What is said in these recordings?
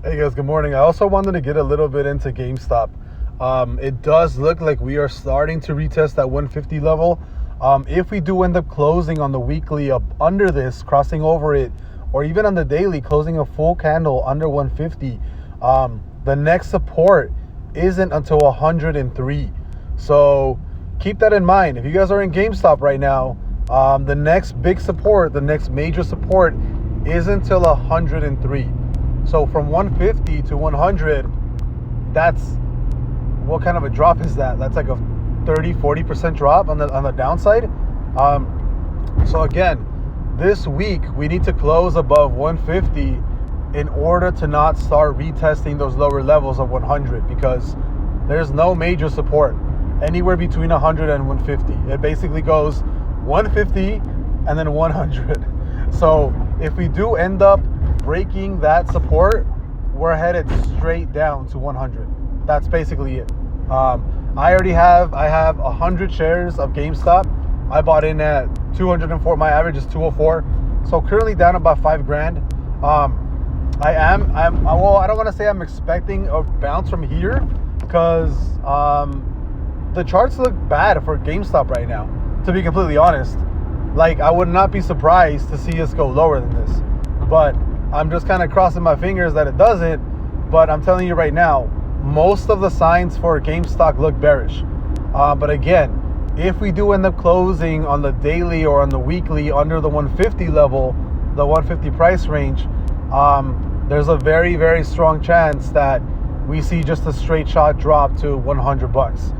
Hey guys, good morning. I also wanted to get a little bit into GameStop. It does look like we are starting to retest that 150 level. If we do end up closing on the weekly up under this, crossing over it, or even on the daily, closing a full candle under 150, the next support isn't until 103. So keep that in mind. If you guys are in GameStop right now, the next big support, the next major support isn't until 103. So from 150 to 100, that's what kind of a drop is that? That's like a 30-40% drop on the downside. So again, this week we need to close above 150 in order to not start retesting those lower levels of 100, because there's no major support anywhere between 100 and 150. It basically goes 150 and then 100. So if we do end up breaking that support, we're headed straight down to 100. That's basically it. I have 100 shares of GameStop. I bought in at 204. My average is 204. So currently down about $5,000. I don't want to say I'm expecting a bounce from here, because the charts look bad for GameStop right now, to be completely honest. Like, I would not be surprised to see us go lower than this, but I'm just kind of crossing my fingers that it doesn't. But I'm telling you right now, most of the signs for GameStop look bearish. But again, if we do end up closing on the daily or on the weekly under the 150 level, the 150 price range, there's a very, very strong chance that we see just a straight shot drop to 100 bucks.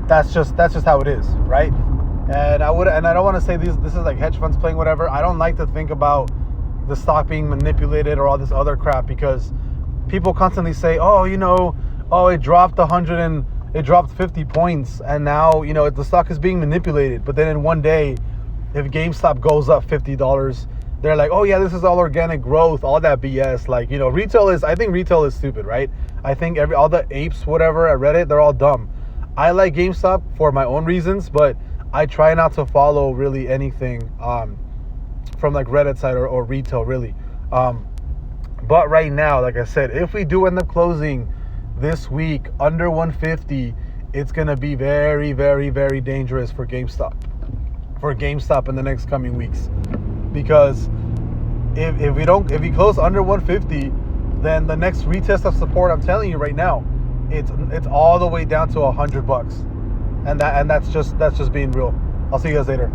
That's just how it is, right? And I don't want to say this is like hedge funds playing whatever. I don't like to think about the stock being manipulated or all this other crap, because people constantly say, it dropped 100 and it dropped 50 points, and now the stock is being manipulated. But then in one day, if GameStop goes up $50, they're like, oh yeah, this is all organic growth, all that BS. Like, I think retail is stupid, right? I think all the apes, whatever, at Reddit, they're all dumb. I like GameStop for my own reasons, but I try not to follow really anything from like Reddit side or retail, really. But right now, like I said, if we do end up closing this week under 150, it's going to be very, very, very dangerous for GameStop in the next coming weeks. Because if we close under 150, then the next retest of support, I'm telling you right now, it's all the way down to $100, and that's just being real. I'll see you guys later.